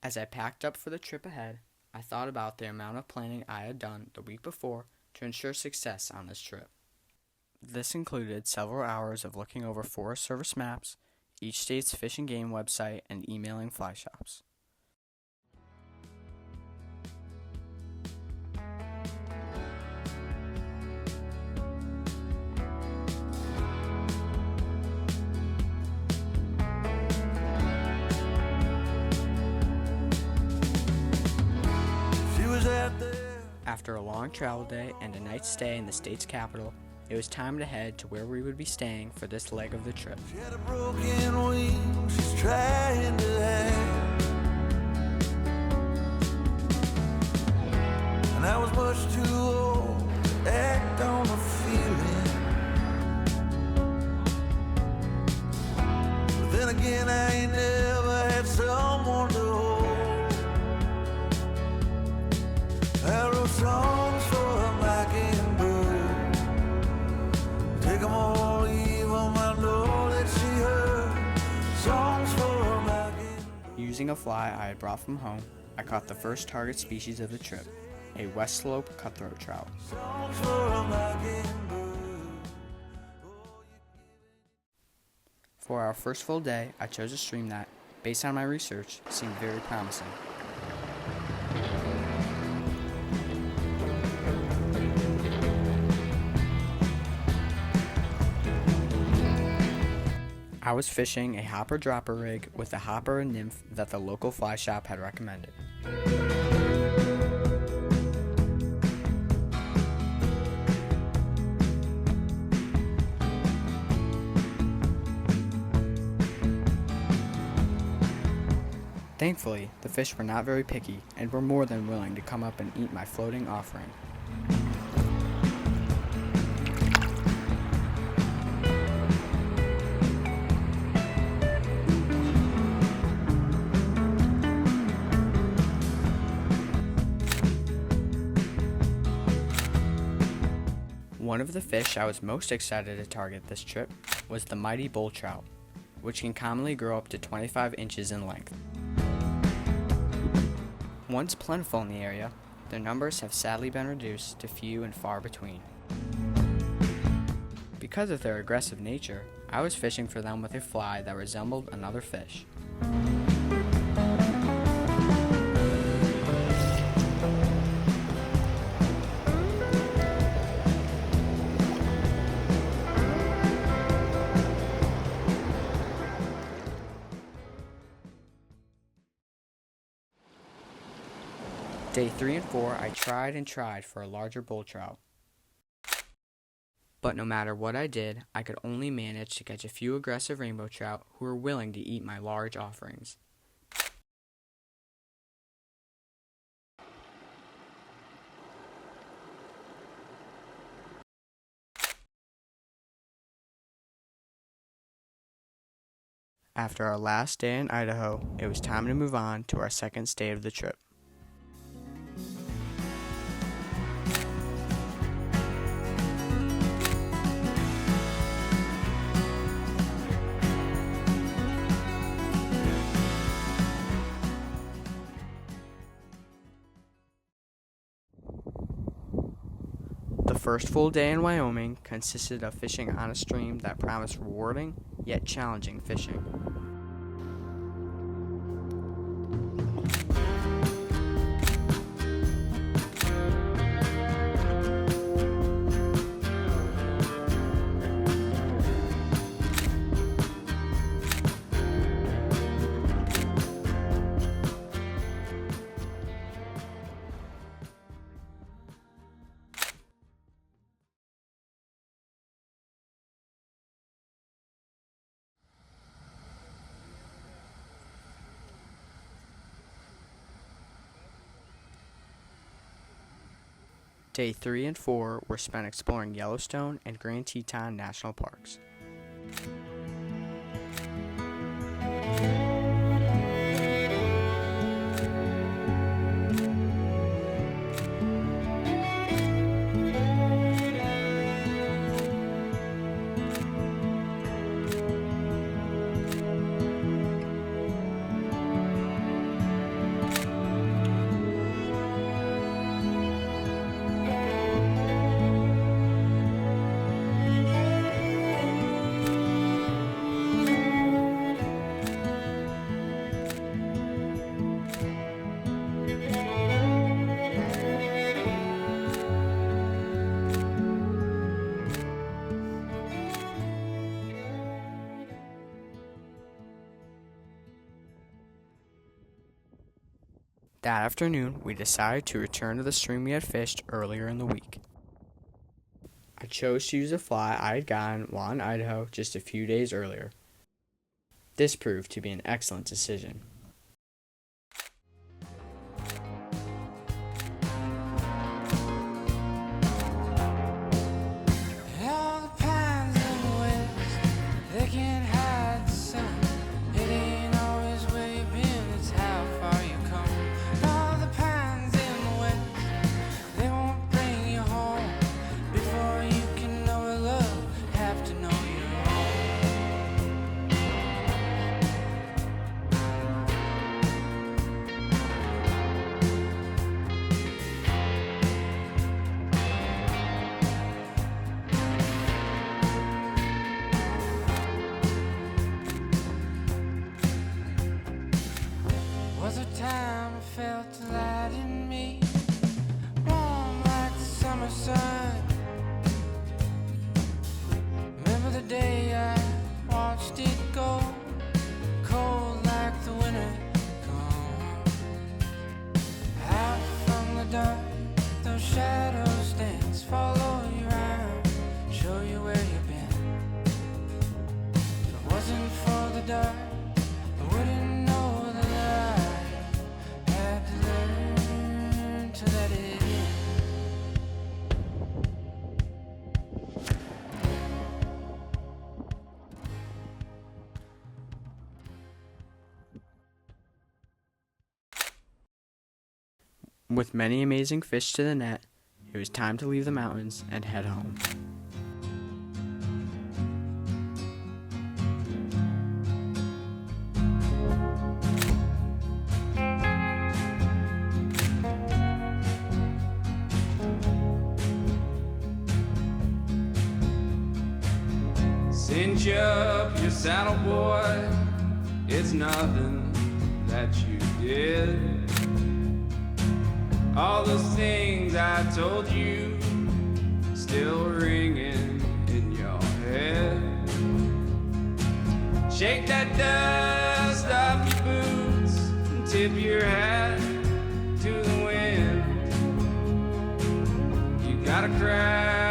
As I packed up for the trip ahead, I thought about the amount of planning I had done the week before to ensure success on this trip. This included several hours of looking over Forest Service maps, each state's fish and game website, and emailing fly shops. After a long travel day and a night's stay in the state's capital, it was time to head to where we would be staying for this leg of the trip. She had a broken wing, she's trying to hang. And I was much too old to act on a feeling. But then again, I ain't never had someone to hold. I wrote songs for a mockingbird. Take 'em all, even I know that she heard. Songs for a mockingbird. Using a fly I had brought from home, I caught the first target species of the trip, a West Slope cutthroat trout. Songs for a mockingbird. For our first full day, I chose a stream that, based on my research, seemed very promising. I was fishing a hopper-dropper rig with a hopper and nymph that the local fly shop had recommended. Thankfully, the fish were not very picky and were more than willing to come up and eat my floating offering. One of the fish I was most excited to target this trip was the mighty bull trout, which can commonly grow up to 25 inches in length. Once plentiful in the area, their numbers have sadly been reduced to few and far between. Because of their aggressive nature, I was fishing for them with a fly that resembled another fish. Day 3 and 4, I tried and tried for a larger bull trout. But no matter what I did, I could only manage to catch a few aggressive rainbow trout who were willing to eat my large offerings. After our last day in Idaho, it was time to move on to our second state of the trip. The first full day in Wyoming consisted of fishing on a stream that promised rewarding yet challenging fishing. Day 3 and 4 were spent exploring Yellowstone and Grand Teton National Parks. That afternoon, we decided to return to the stream we had fished earlier in the week. I chose to use a fly I had gotten while in Idaho just a few days earlier. This proved to be an excellent decision. All the pines in the west, they can't hide the sun. It ain't always where you've been, it's how far you come. All the pines in the west, they won't bring you home. Before you can know a love, have to know your own. Was a time I felt the light in me, warm like the summer sun. Remember the day I watched it go, cold like the winter come. Out from the dark, those shadows dance, follow you around, show you where you've been. If it wasn't for the dark, I wouldn't know the light. Had to learn to let it in. With many amazing fish to the net, it was time to leave the mountains and head home. Cinch up your saddle, boy. It's nothing that you did. All those things I told you still ringing in your head. Shake that dust off your boots and tip your hat to the wind. You got a crowd